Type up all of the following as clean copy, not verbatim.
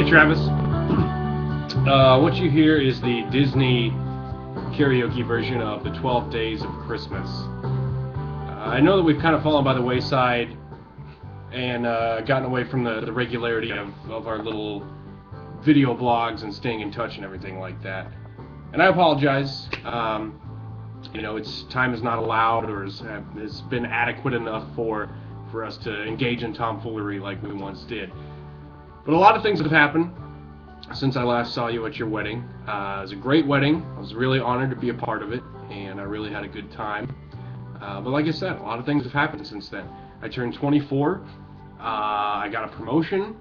Hey Travis, what you hear is the Disney karaoke version of the 12 Days of Christmas. I know that we've kind of fallen by the wayside and gotten away from the regularity of our little video blogs and staying in touch and everything like that. And I apologize. It's time is not allowed or has been adequate enough for us to engage in tomfoolery like we once did. But a lot of things have happened since I last saw you at your wedding. It was a great wedding. I was really honored to be a part of it, and I really had a good time. But like I said, a lot of things have happened since then. I turned 24. I got a promotion.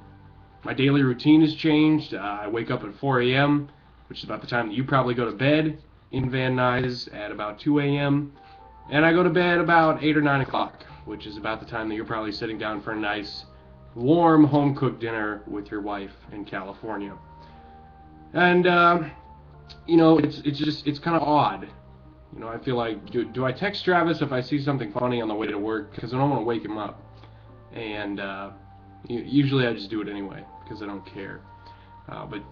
My daily routine has changed. I wake up at 4 a.m., which is about the time that you probably go to bed in Van Nuys at about 2 a.m. And I go to bed about 8 or 9 o'clock, which is about the time that you're probably sitting down for a nice, warm, home-cooked dinner with your wife in California. And, it's kind of odd. I feel like, do I text Travis if I see something funny on the way to work? Because I don't want to wake him up. And usually I just do it anyway, because I don't care. But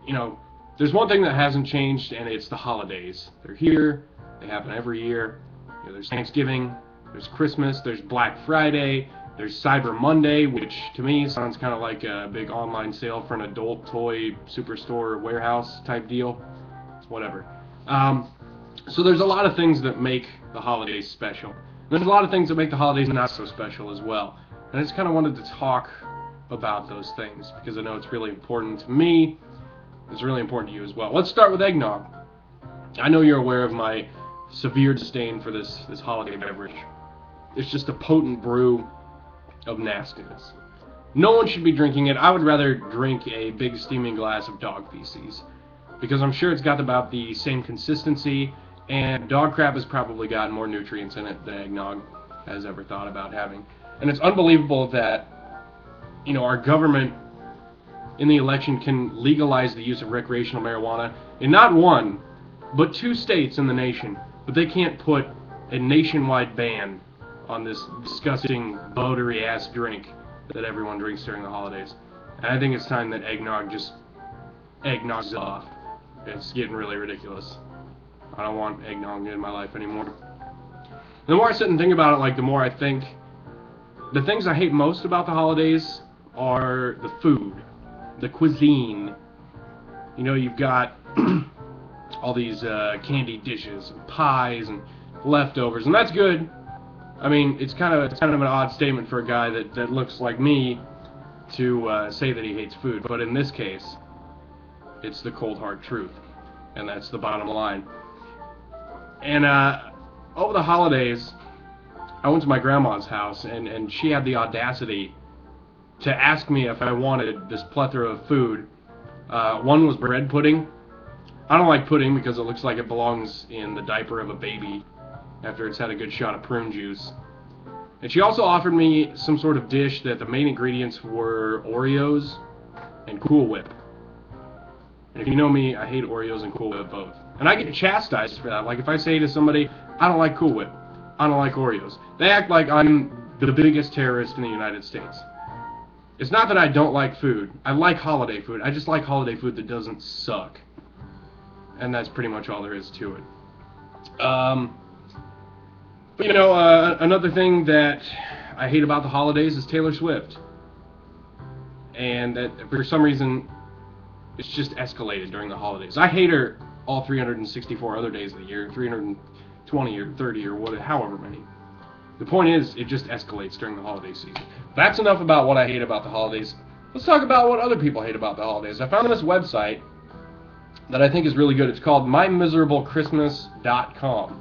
there's one thing that hasn't changed, and it's the holidays. They're here. They happen every year. There's Thanksgiving. There's Christmas. There's Black Friday. There's Cyber Monday, which to me sounds kind of like a big online sale for an adult toy superstore warehouse type deal. Whatever. So there's a lot of things that make the holidays special. And there's a lot of things that make the holidays not so special as well. And I just kind of wanted to talk about those things because I know it's really important to me. It's really important to you as well. Let's start with eggnog. I know you're aware of my severe disdain for this holiday beverage. It's just a potent brew of nastiness. No one should be drinking it. I would rather drink a big steaming glass of dog feces because I'm sure it's got about the same consistency, and dog crap has probably got more nutrients in it than eggnog has ever thought about having. And it's unbelievable that our government in the election can legalize the use of recreational marijuana in not one but 2 states in the nation, but they can't put a nationwide ban on this disgusting, bloatery-ass drink that everyone drinks during the holidays. And I think it's time that eggnog just eggnogs it off. It's getting really ridiculous. I don't want eggnog in my life anymore. The more I sit and think about it, the more I think the things I hate most about the holidays are the food, the cuisine. You've got all these candy dishes and pies and leftovers, and that's good. I mean, it's kind of an odd statement for a guy that looks like me to say that he hates food, but in this case, it's the cold hard truth, and that's the bottom line. And over the holidays, I went to my grandma's house, and she had the audacity to ask me if I wanted this plethora of food. One was bread pudding. I don't like pudding because it looks like it belongs in the diaper of a baby after it's had a good shot of prune juice. And she also offered me some sort of dish that the main ingredients were Oreos and Cool Whip. And if you know me, I hate Oreos and Cool Whip both. And I get chastised for that. Like if I say to somebody, I don't like Cool Whip, I don't like Oreos, they act like I'm the biggest terrorist in the United States. It's not that I don't like food. I like holiday food. I just like holiday food that doesn't suck. And that's pretty much all there is to it. Another thing that I hate about the holidays is Taylor Swift. And that, for some reason, it's just escalated during the holidays. I hate her all 364 other days of the year, 320 or 30 or whatever, however many. The point is, it just escalates during the holiday season. That's enough about what I hate about the holidays. Let's talk about what other people hate about the holidays. I found this website that I think is really good. It's called mymiserablechristmas.com.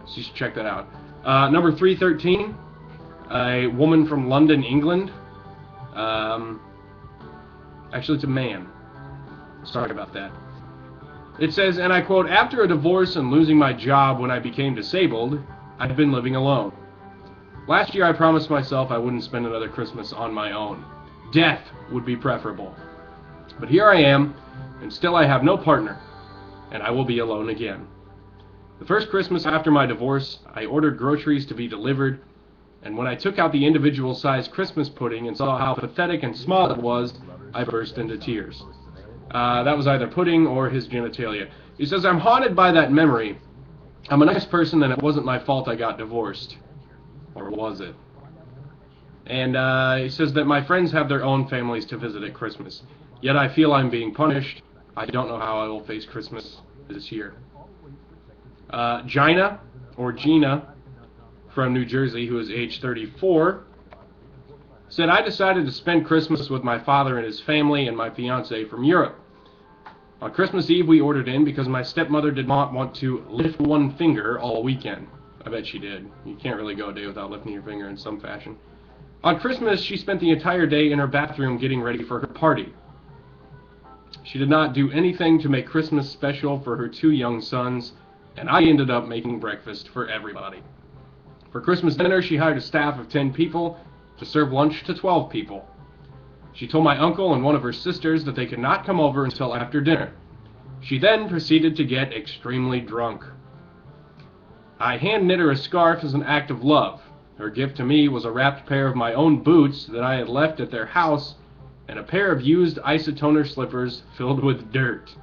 So you should check that out. Number 313, a woman from London, England. Actually, it's a man. Sorry about that. It says, and I quote, "After a divorce and losing my job when I became disabled, I've been living alone. Last year I promised myself I wouldn't spend another Christmas on my own. Death would be preferable. But here I am, and still I have no partner, and I will be alone again. The first Christmas after my divorce, I ordered groceries to be delivered, and when I took out the individual-sized Christmas pudding and saw how pathetic and small it was, I burst into tears. That was either pudding or his genitalia. He says, I'm haunted by that memory. I'm a nice person and it wasn't my fault I got divorced. Or was it? And he says that my friends have their own families to visit at Christmas. Yet I feel I'm being punished. I don't know how I will face Christmas this year. Gina, or Gina, from New Jersey, who is age 34, said, I decided to spend Christmas with my father and his family and my fiance from Europe. On Christmas Eve, we ordered in because my stepmother did not want to lift one finger all weekend. I bet she did. You can't really go a day without lifting your finger in some fashion. On Christmas, she spent the entire day in her bathroom getting ready for her party. She did not do anything to make Christmas special for her 2 young sons, and I ended up making breakfast for everybody. For Christmas dinner, she hired a staff of 10 people to serve lunch to 12 people. She told my uncle and one of her sisters that they could not come over until after dinner. She then proceeded to get extremely drunk. I hand-knit her a scarf as an act of love. Her gift to me was a wrapped pair of my own boots that I had left at their house and a pair of used isotoner slippers filled with dirt.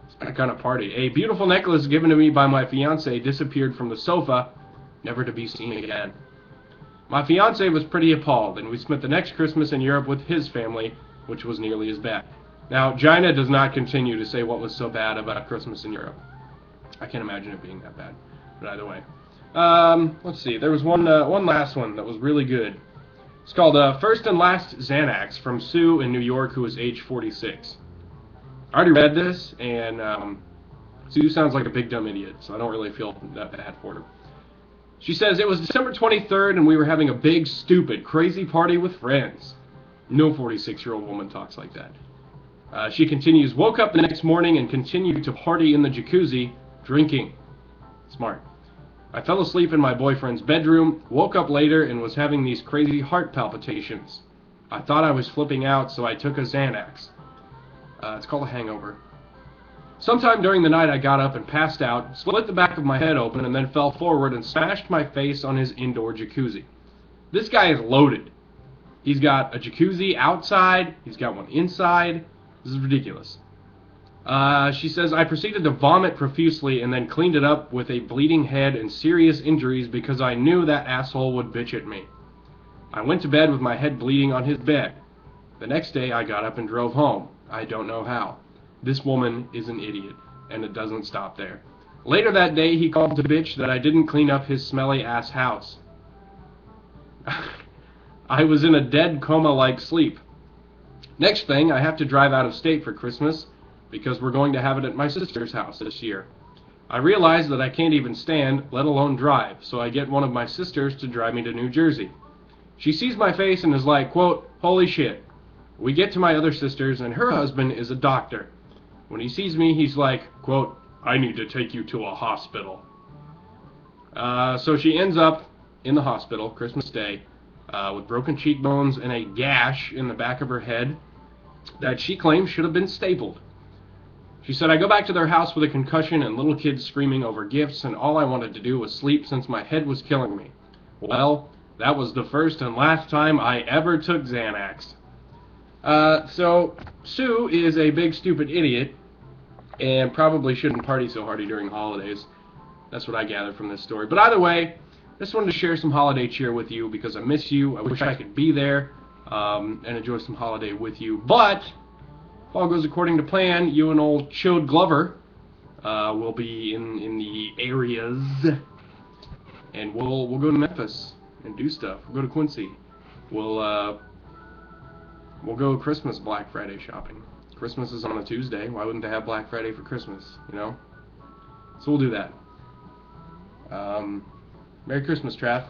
It's that kind of party. A beautiful necklace given to me by my fiancé disappeared from the sofa, never to be seen again. My fiancé was pretty appalled, and we spent the next Christmas in Europe with his family, which was nearly as bad. Now, Gina does not continue to say what was so bad about Christmas in Europe. I can't imagine it being that bad, but either way. Let's see, there was one last one that was really good. It's called First and Last Xanax from Sue in New York, who is age 46. I already read this, and Sue sounds like a big dumb idiot, so I don't really feel that bad for her. She says, it was December 23rd, and we were having a big, stupid, crazy party with friends. No 46-year-old woman talks like that. She continues, woke up the next morning and continued to party in the jacuzzi, drinking. Smart. I fell asleep in my boyfriend's bedroom, woke up later, and was having these crazy heart palpitations. I thought I was flipping out, so I took a Xanax. It's called a hangover. Sometime during the night I got up and passed out, split the back of my head open, and then fell forward and smashed my face on his indoor jacuzzi. This guy is loaded. He's got a jacuzzi outside, he's got one inside. This is ridiculous. She says, I proceeded to vomit profusely and then cleaned it up with a bleeding head and serious injuries because I knew that asshole would bitch at me. I went to bed with my head bleeding on his bed. The next day I got up and drove home. I don't know how. This woman is an idiot, and it doesn't stop there. Later that day, he called to bitch that I didn't clean up his smelly-ass house. I was in a dead coma-like sleep. Next thing, I have to drive out of state for Christmas because we're going to have it at my sister's house this year. I realize that I can't even stand, let alone drive, so I get one of my sisters to drive me to New Jersey. She sees my face and is like, quote, holy shit. We get to my other sister's, and her husband is a doctor. When he sees me, he's like, quote, I need to take you to a hospital. So she ends up in the hospital, Christmas Day, with broken cheekbones and a gash in the back of her head that she claims should have been stapled. She said, I go back to their house with a concussion and little kids screaming over gifts, and all I wanted to do was sleep since my head was killing me. Well, that was the first and last time I ever took Xanax. So Sue is a big stupid idiot and probably shouldn't party so hardy during holidays. That's what I gather from this story. But either way, I just wanted to share some holiday cheer with you because I miss you. I wish I could be there and enjoy some holiday with you. But if all goes according to plan, you and old Chode Glover will be in the areas, and we'll go to Memphis and do stuff. We'll go to Quincy. We'll go Christmas Black Friday shopping. Christmas is on a Tuesday. Why wouldn't they have Black Friday for Christmas, you know? So we'll do that. Merry Christmas, Trav.